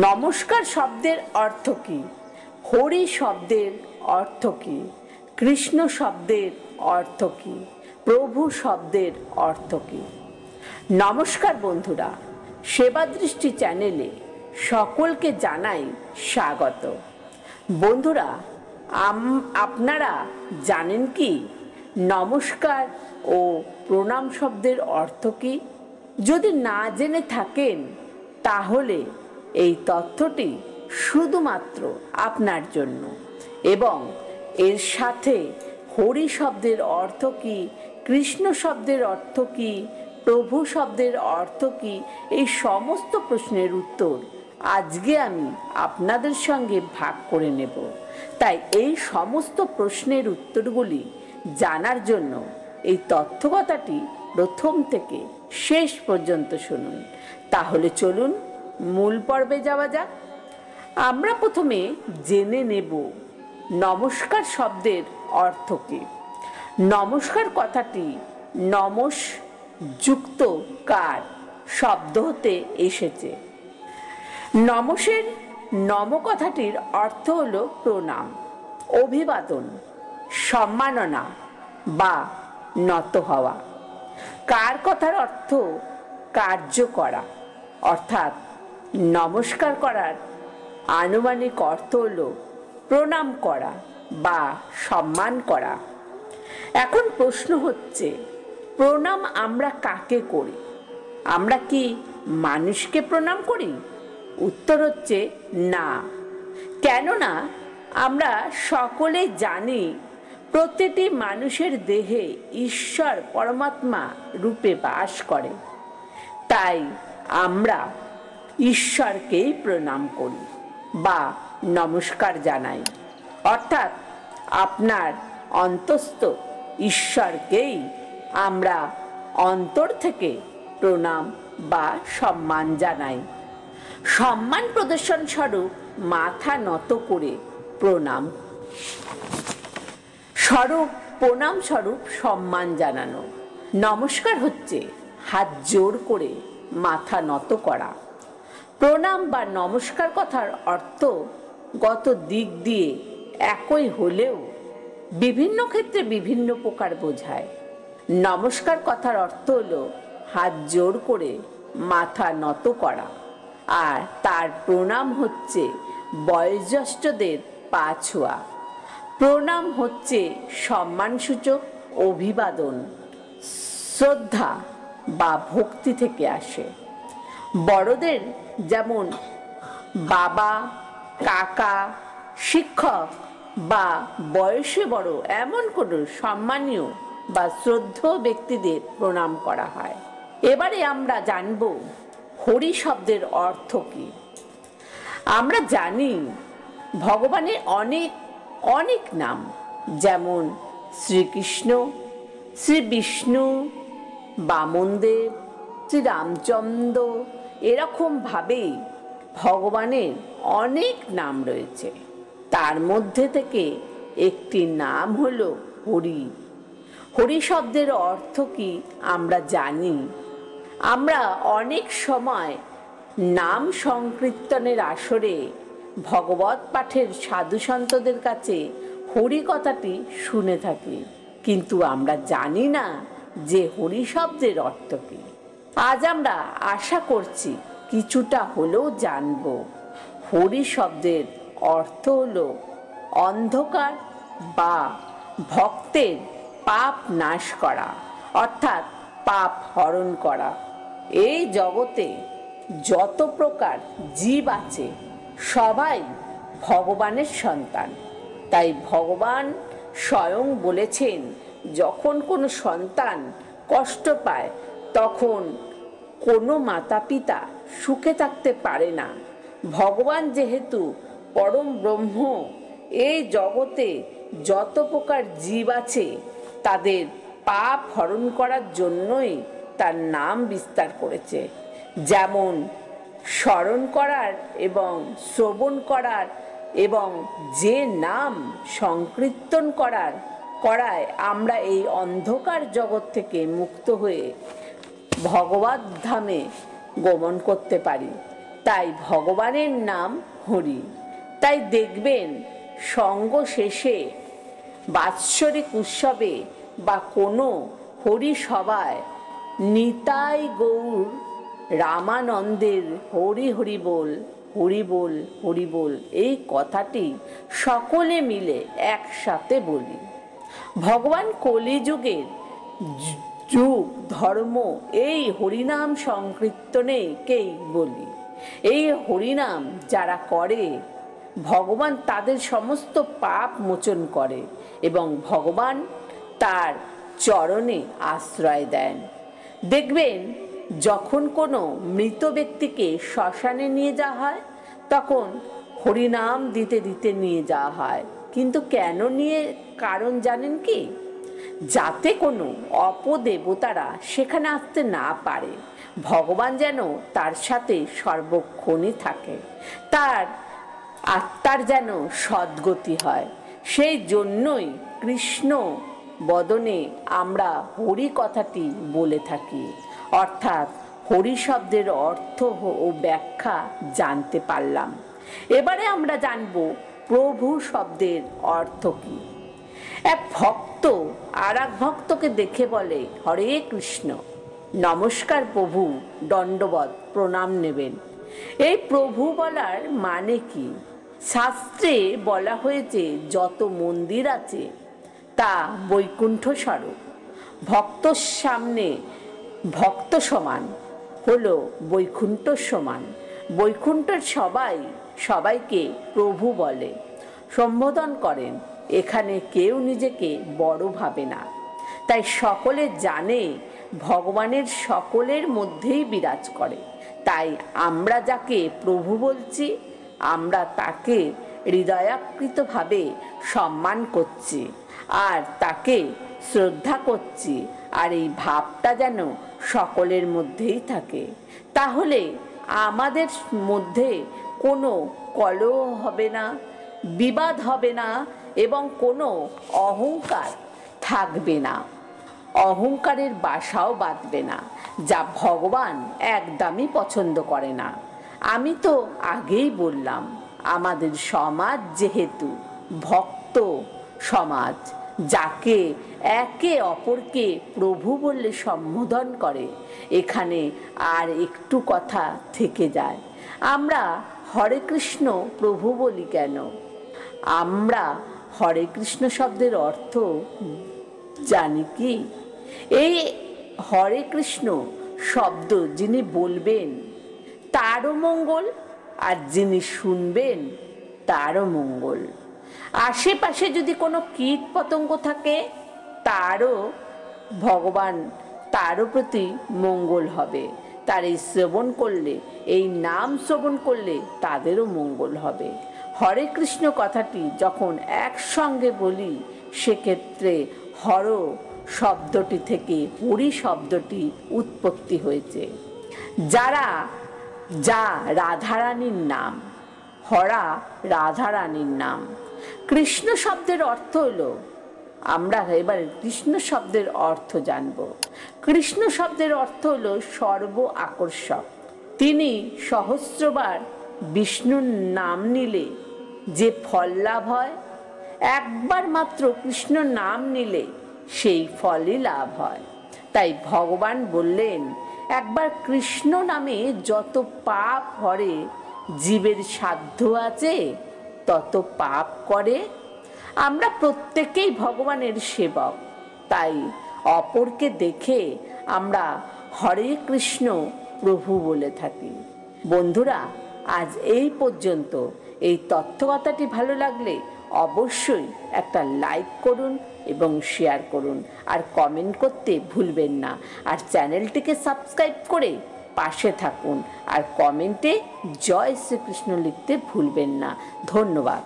নমস্কার শব্দের অর্থ কি? হরি শব্দের অর্থ কি? কৃষ্ণ শব্দের অর্থ কি? প্রভু শব্দের অর্থ কি? নমস্কার বন্ধুরা, সেবা দৃষ্টি চ্যানেলে সকলকে জানাই স্বাগত। বন্ধুরা, আপনারা জানেন কি নমস্কার ও প্রণাম শব্দের অর্থ কি? যদি না জেনে থাকেন তাহলে এই তথ্যটি শুধুমাত্র আপনার জন্য। এবং এর সাথে হরি শব্দের অর্থ কি, কৃষ্ণ শব্দের অর্থ কি, প্রভু শব্দের অর্থ কি, এই সমস্ত প্রশ্নের উত্তর আজকে আমি আপনাদের সঙ্গে ভাগ করে নেব। তাই এই সমস্ত প্রশ্নের উত্তরগুলি জানার জন্য এই তথ্যকথাটি প্রথম থেকে শেষ পর্যন্ত শুনুন। তাহলে চলুন মূল পর্বে যাওয়া যাক। আমরা প্রথমে জেনে নেব নমস্কার শব্দের অর্থ কি। নমস্কার কথাটি নমস যুক্ত কার শব্দ হতে এসেছে। নমসের নম কথাটির অর্থ হলো প্রণাম, অভিবাদন, সম্মাননা বা নত হওয়া। কার কথার অর্থ কার্য করা, অর্থাৎ নমস্কার করার আনুমানিক অর্থ হলো প্রণাম করা বা সম্মান করা। এখন প্রশ্ন হচ্ছে, প্রণাম আমরা কাকে করি? আমরা কি মানুষকে প্রণাম করি? উত্তর হচ্ছে না। কেননা আমরা সকলে জানি প্রতিটি মানুষের দেহে ঈশ্বর পরমাত্মা রূপে বাস করে। তাই আমরা ঈশ্বরকেই প্রণাম করি বা নমস্কার জানাই, অর্থাৎ আপনার অন্তস্থ ঈশ্বরকেই আমরা অন্তর থেকে প্রণাম বা সম্মান জানাই। সম্মান প্রদর্শন স্বরূপ মাথা নত করে প্রণাম স্বরূপ সম্মান জানানো। নমস্কার হচ্ছে হাত জোর করে মাথা নত করা। প্রণাম বা নমস্কার কথার অর্থগত দিক দিয়ে একই হলেও বিভিন্ন ক্ষেত্রে বিভিন্ন প্রকার বোঝায়। নমস্কার কথার অর্থ হলো হাত জোর করে মাথা নত করা, আর তার প্রণাম হচ্ছে বয়োজ্যেষ্ঠদের পা ছোঁয়া। প্রণাম হচ্ছে সম্মানসূচক অভিবাদন, শ্রদ্ধা বা ভক্তি থেকে আসে। বড়দের যেমন বাবা, কাকা, শিক্ষক বা বয়সে বড় এমন কোনো সম্মানীয় বা শ্রদ্ধেয় ব্যক্তিদের প্রণাম করা হয়। এবারে আমরা জানব হরি শব্দের অর্থ কি। আমরা জানি ভগবানের অনেক অনেক নাম, যেমন শ্রীকৃষ্ণ, শ্রী বিষ্ণু, বামনদেব, শ্রী রামচন্দ্র, এরকম ভাবে ভগবানের অনেক নাম রয়েছে। তার মধ্যে থেকে একটি নাম হলো হরি। হরি শব্দের অর্থ কি আমরা জানি। আমরা অনেক সময় নাম সংকীর্তনের আসরে ভগবত পাঠের সাধু সন্তদের কাছে হরি কথাটি শুনে থাকি, কিন্তু আমরা জানি না যে হরি শব্দের অর্থ কি। আজ আমরা আশা করছি কিছুটা হলেও জানব। হরি শব্দের অর্থ হলো অন্ধকার বা ভক্তের পাপ নাশ করা, অর্থাৎ পাপ হরণ করা। এই জগতে যত প্রকার জীব আছে সবাই ভগবানের সন্তান। তাই ভগবান স্বয়ং বলেছেন, যখন কোনো সন্তান কষ্ট পায় তখন কোনো মাতা পিতা সুখে থাকতে পারে না। ভগবান যেহেতু পরম ব্রহ্ম, এই জগতে যত প্রকার জীব আছে তাদের পাপ হরণ করার জন্যই তার নাম বিস্তার করেছে। যেমন স্মরণ করার এবং শ্রবণ করার এবং যে নাম সংকীর্তন করায় আমরা এই অন্ধকার জগৎ থেকে মুক্ত হয়ে ভগবত ধামে গমন করতে পারি। তাই ভগবানের নাম হরি। তাই দেখবেন সঙ্গ শেষে বাৎসরিক উৎসবে বা কোনো হরিসভায় নিতাই গৌর রামানন্দের হরি হরি বল, হরি বল, হরি বল এই কথাটি সকলে মিলে একসাথে বলি। ভগবান কলিযুগের যুগ ধর্ম এই হরিনাম সংকীর্তনেকেই বলি। এই হরিনাম যারা করে ভগবান তাদের সমস্ত পাপ মোচন করে এবং ভগবান তার চরণে আশ্রয় দেন। দেখবেন যখন কোনো মৃত ব্যক্তিকে শ্মশানে নিয়ে যাওয়া হয় তখন হরিনাম দিতে দিতে নিয়ে যাওয়া হয়। কিন্তু কেন নিয়ে, কারণ জানেন কি? যাতে কোনো অপদেবতারা সেখানে আসতে না পারে, ভগবান যেন তার সাথে সর্বক্ষণই থাকে, তার আত্মার যেন সদ্গতি হয়। সেই জন্যই কৃষ্ণ বদনে আমরা হরি কথাটি বলে থাকি। অর্থাৎ হরি শব্দের অর্থ ও ব্যাখ্যা জানতে পারলাম। এবারে আমরা জানব প্রভু শব্দের অর্থ কি। এক ভক্ত আর এক ভক্তকে দেখে বলে, হরে কৃষ্ণ, নমস্কার প্রভু, দণ্ডবত প্রণাম নেবেন। এই প্রভু বলার মানে কি? শাস্ত্রে বলা হয়েছে যত মন্দির আছে তা বৈকুণ্ঠ স্বরূপ। ভক্তর সামনে ভক্ত সমান হলো বৈকুণ্ঠ সমান। বৈকুণ্ঠের সবাইকে প্রভু বলে, সম্বোধন করেন। এখানে কেউ নিজেকে বড় ভাবে না, তাই সকলে জানে ভগবানের সকলের মধ্যেই বিরাজ করে। তাই আমরা যাকে প্রভু বলছি আমরা তাকে হৃদয়াকৃতভাবে সম্মান করছি আর তাকে শ্রদ্ধা করছি, আর এই ভাবটা যেন সকলের মধ্যেই থাকে। তাহলে আমাদের মধ্যে কোনো কলহ হবে না, বিবাদ হবে না এবং কোনো অহংকার থাকবে না, অহংকারের বাসাও বাঁধবে না, যা ভগবান একদমই পছন্দ করে না। আমি তো আগেই বললাম, আমাদের সমাজ যেহেতু ভক্ত সমাজ, যাকে একে অপরকে প্রভু বললে সম্বোধন করে, এখানে আর একটু কথা থেকে যায়। আমরা হরে কৃষ্ণ প্রভু বলি কেন? আমরা হরে কৃষ্ণ শব্দের অর্থ জানি কি? এই হরে কৃষ্ণ শব্দ যিনি বলবেন তারও মঙ্গল, আর যিনি শুনবেন তারও মঙ্গল। আশেপাশে যদি কোনো কীট পতঙ্গ থাকে তারও ভগবান, তারও প্রতি মঙ্গল হবে। তার এই শ্রবণ করলে, এই নাম শ্রবণ করলে তাদেরও মঙ্গল হবে। হরে কৃষ্ণ কথাটি যখন একসঙ্গে বলি সেক্ষেত্রে হর শব্দটি থেকে হরি শব্দটি উৎপত্তি হয়েছে, যা রাধারানীর নাম। হরা রাধারানীর নাম। কৃষ্ণ শব্দের অর্থ হলো, আমরা এবার কৃষ্ণ শব্দের অর্থ জানব। কৃষ্ণ শব্দের অর্থ হলো সর্ব আকর্ষক। তিনি সহস্রবার বিষ্ণুর নাম নিলে যে ফল লাভ হয়, একবার মাত্র কৃষ্ণ নাম নিলে সেই ফলই লাভ হয়। তাই ভগবান বললেন, একবার কৃষ্ণ নামে যত পাপ হরে জীবের সাধ্য আছে তত পাপ করে। আমরা প্রত্যেকেই ভগবানের সেবক, তাই অপরকে দেখে আমরা হরে কৃষ্ণ প্রভু বলে থাকি। বন্ধুরা, আজ এই পর্যন্ত। এই তথ্যকথাটি ভালো লাগলে অবশ্যই একটা লাইক করুন এবং শেয়ার করুন, আর কমেন্ট করতে ভুলবেন না। আর চ্যানেলটিকে সাবস্ক্রাইব করে পাশে থাকুন, আর কমেন্টে জয় শ্রীকৃষ্ণ লিখতে ভুলবেন না। ধন্যবাদ।